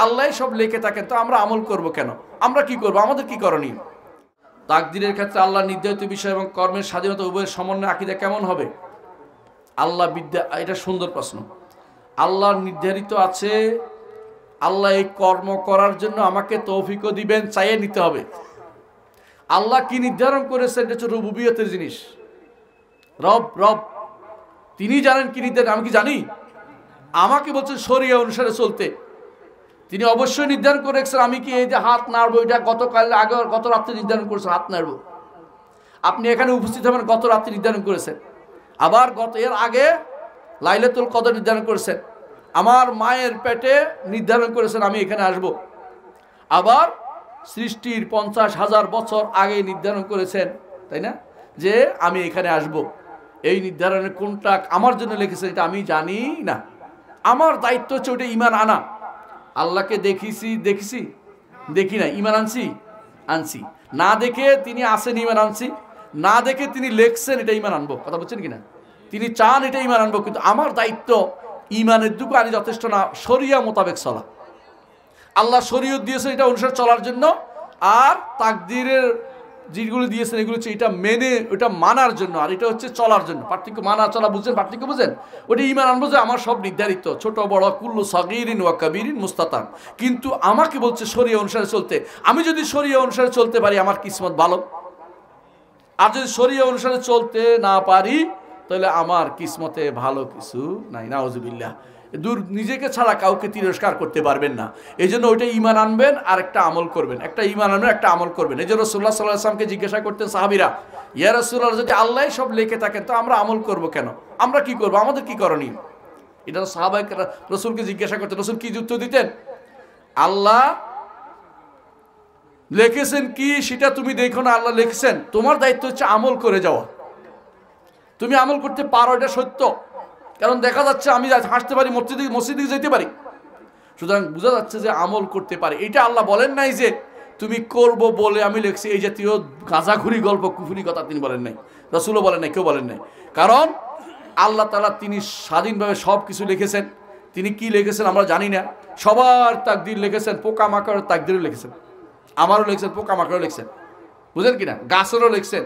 আল্লাহ সব লিখে থাকেন তো আমরা আমল করব কেন? আমরা কি করব? আমাদের কি করণীয়? তাকদীরের ক্ষেত্রে আল্লাহ নির্ধারিত বিষয় এবং কর্মের স্বাধীনতা উভয়ের সমন্বয় আকীদা কেমন হবে? আল্লাহ বিদ্যা, এটা সুন্দর প্রশ্ন। আল্লাহর নির্ধারিত আছে, আল্লাহ এই কর্ম করার জন্য আমাকে তৌফিকও দিবেন, চাইয়ে নিতে হবে। আল্লাহ কি নির্ধারণ করেছেন, এটা হচ্ছে রুবুবিয়তের জিনিস। রব তিনি জানেন কি নির্ধারণ, আমি কি জানি? আমাকে বলছেন শরিয়া অনুসারে চলতে। তিনি অবশ্যই নির্ধারণ করে রেখেছেন আমি কি এই যে হাত নাড়বো, এটা গত রাত্রে নির্ধারণ করেছেন হাত নাড়বো। আপনি এখানে উপস্থিত হবেন গত রাত্রে নির্ধারণ করেছেন। আবার এর আগে লাইলাতুল কদর নির্ধারণ করেছেন। আমার মায়ের পেটে নির্ধারণ করেছেন আমি এখানে আসব। আবার সৃষ্টির 50,000 বছর আগে নির্ধারণ করেছেন, তাই না, যে আমি এখানে আসব। এই নির্ধারণের কোনটা আমার জন্য লিখেছেন এটা আমি জানি না। আমার দায়িত্ব হচ্ছে ওটা ঈমান আনা। আল্লাহকে দেখি না, ঈমান আনছি। না দেখে তিনি আসেন, ঈমান আনছি। না দেখে তিনি লেখছেন, এটা ঈমান আনবো। কথা বলছেন কিনা? তিনি চান এটা ঈমান আনবো, কিন্তু আমার দায়িত্ব ঈমানের দুঃখ আনি যথেষ্ট না, শরিয়া মোতাবেক চলা। আল্লাহ শরীয়ত দিয়েছেন এটা অনুসারে চলার জন্য, আর তাকদীরের যেগুলো দিয়েছেন এগুলো হচ্ছে এটা মেনে ওটা মানার জন্য, আর এটা হচ্ছে চলার জন্য। পার্থক্য মানা চলা বুঝছেন? পার্থক্য বুঝেন? ওটা ঈমান আনবো যে আমার সব নির্ধারিত, ছোট বড় কুল্লু সগীরিন ওয়া কাবীরিন মুস্তাতান। কিন্তু আমাকে বলছে শরিয়া অনুসারে চলতে। আমি যদি শরিয়া অনুসারে চলতে পারি আমার কিসমত ভালো, আর যদি শরিয়া অনুসারে চলতে না পারি তাহলে আমার কিসমতে ভালো কিছু নাই। নাউজুবিল্লাহ। নিজেকে ছাড়া কাউকে তিরস্কার করতে পারবেন না। এই জন্য ওইটা ঈমান আনবেন আর একটা আমল করবেন, একটা ঈমান আনবেন একটা আমল করবেন। এই জন্য রাসূলুল্লাহ সাল্লাল্লাহু আলাইহি ওয়াসাল্লামকে জিজ্ঞাসা করতেন সাহাবীরা, ইয়া রাসূলুল্লাহ, যদি আল্লাহ সব লিখে থাকেন তো আমরা আমল করব কেন? আমরা কি করব? আমাদের কি করণীয়? এটা সাহাবায়ে রাসূলকে জিজ্ঞাসা করতেন। রাসূল কি উত্তর দিতেন? আল্লাহ লিখেছেন কি সেটা তুমি দেখো না, আল্লাহ লিখেছেন, তোমার দায়িত্ব হচ্ছে আমল করে যাওয়া। তুমি আমল করতে পারো, এটা সত্য। কারণ দেখা যাচ্ছে আমি হাসতে পারি, মসজিদে যেতে পারি, সুতরাং বোঝা যাচ্ছে যে আমল করতে পারি। এটা আল্লাহ বলেন নাই যে তুমি করব বলে আমি লিখছি, এই জাতীয় গাঁজাঘুরি গল্প কুফুরি কথা তিনি বলেন নাই, রাসূলও বলেন নাই, কেউ বলেন নাই। কারণ আল্লাহ তাআলা তিনি স্বাধীনভাবে সব কিছু লিখেছেন। তিনি কি লিখেছেন আমরা জানি না। সবার তাকদীর লিখেছেন, পোকামাকড়ের তাকদীরও লিখেছেন, আমারও লিখছেন, পোকামাকড়ও লিখছেন, বুঝেন কিনা? গাছেরও লিখছেন,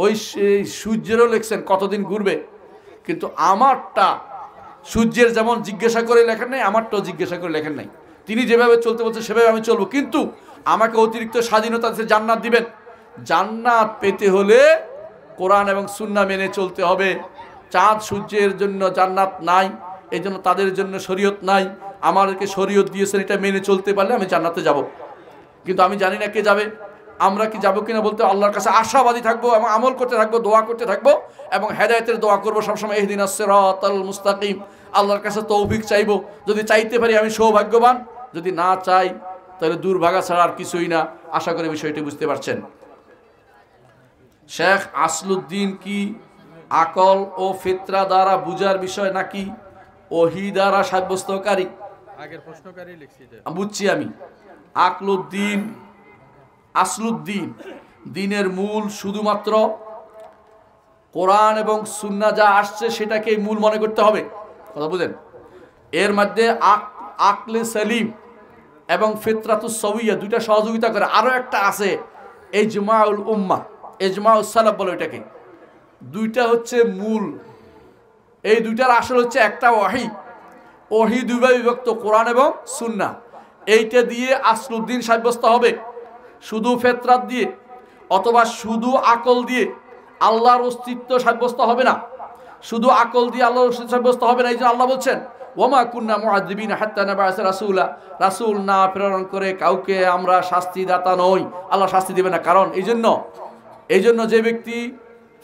ওই সূর্যেরও লিখছেন কতদিন ঘুরবে। কিন্তু আমারটা সূর্যের যেমন জিজ্ঞাসা করে লেখেন নাই, আমারটাও জিজ্ঞাসা করে লেখেন নাই। তিনি যেভাবে চলতে বলছেন সেভাবে আমি চলবো, কিন্তু আমাকে অতিরিক্ত স্বাধীনতা দিতে জান্নাত দিবেন। জান্নাত পেতে হলে কোরআন এবং সুন্নাহ মেনে চলতে হবে। চাঁদ সূর্যের জন্য জান্নাত নাই, এই জন্য তাদের জন্য শরীয়ত নাই। আমাদেরকে শরীয়ত দিয়েছেন, এটা মেনে চলতে পারলে আমি জান্নাতে যাব। কিন্তু আমি জানি না কে যাবে, আমরা কি যাবো কিনা বলতে আল্লাহর কাছে আশাবাদী থাকবো এবং আমল করতে থাকবো, দোয়া করতে থাকবো এবং হেদায়েতের দোয়া করবো সবসময়, ইহদিনাস সিরাতাল মুস্তাকিম। আল্লাহর কাছে তৌফিক চাইবো। যদি চাইতে পারি আমি সৌভাগ্যবান, যদি না চাই তাহলে দুর্ভাগা ছাড়া আর কিছুই না। আশা করি বিষয়টি বুঝতে পারছেন। শেখ আসলুদ্দিন কি আকল ও ফিতরা দ্বারা বুঝার বিষয় নাকি ওহী দ্বারা সাব্যস্তকারী? আগের প্রশ্নকারী লিখছি যে বুঝছি আমি। আসলুদ্দিন, দিনের মূল শুধুমাত্র কোরআন এবং সুন্নাহ যা আসছে সেটাকেই মূল মনে করতে হবে। কথা বুঝেন? এর মধ্যে আকলে সালিম এবং ফিতরাতুস সাওয়িয়া দুইটা সহযোগিতা করে। আরও একটা আছে ইজমাউল উম্মাহ, ইজমাউস সালাফ বলে ওইটাকে। দুইটা হচ্ছে মূল। এই দুইটার আসল হচ্ছে একটা ওহী দুইভাবে বিভক্ত, কোরআন এবং সুন্নাহ। এইটা দিয়ে আসলুদ্দিন সাব্যস্ত হবে। শুধু ফিতরাত দিয়ে অথবা শুধু আকল দিয়ে আল্লাহর অস্তিত্ব সাব্যস্ত হবে না। শুধু আকল দিয়ে আল্লাহর অস্তিত্ব সাব্যস্ত হবে না। এই জন্য আল্লাহ বলছেন ওয়ামা কুন্না মুআযযিবিনা হাত্তা নাবআসা রাসূলা, রাসূল না প্রেরণ করে কাউকে আমরা শাস্তিদাতা নই। আল্লাহ শাস্তি দেবে না। কারণ এই জন্য যে ব্যক্তি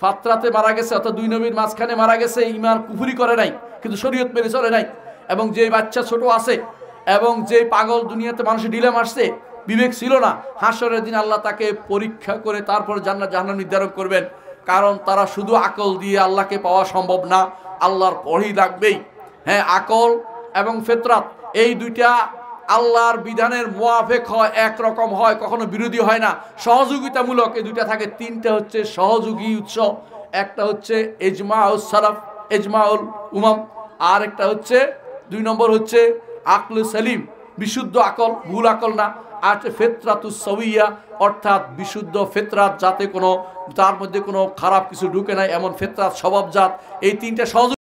ফাতরাতে মারা গেছে অর্থাৎ দুই নবীর মাঝখানে মারা গেছে, ঈমান কুফরি করে নাই কিন্তু শরীয়ত মেনে চলে নাই, এবং যে বাচ্চা ছোট আছে এবং যে পাগল দুনিয়াতে মানুষের ডিলেম আসছে, বিবেক ছিল না, হাসরের দিন আল্লাহ তাকে পরীক্ষা করে তারপর জান্নাত জাহান্নাম নির্ধারণ করবেন। কারণ তারা শুধু আকল দিয়ে আল্লাহকে পাওয়া সম্ভব না, আল্লাহর ওহী লাগবেই। হ্যাঁ, আকল এবং ফিতরাত এই দুইটা আল্লাহর বিধানের মুআফিক হয়, একরকম হয়, কখনো বিরোধী হয় না, সহযোগিতামূলক। এই দুইটা থাকে। তিনটা হচ্ছে সহযোগী উৎস। একটা হচ্ছে ইজমাউস সালাফ, ইজমাউল উমাম, আর একটা হচ্ছে 2 নম্বর হচ্ছে আকলে সালিম, বিশুদ্ধ আকল, ভুল আকল না। আর ফেতরাতুস সাওয়িয়া, অর্থাৎ বিশুদ্ধ ফেতরাত, যাতে কোনো তার মধ্যে কোনো খারাপ কিছু ঢুকে নাই, এমন ফেতরাত স্বভাবজাত। এই তিনটা সহজ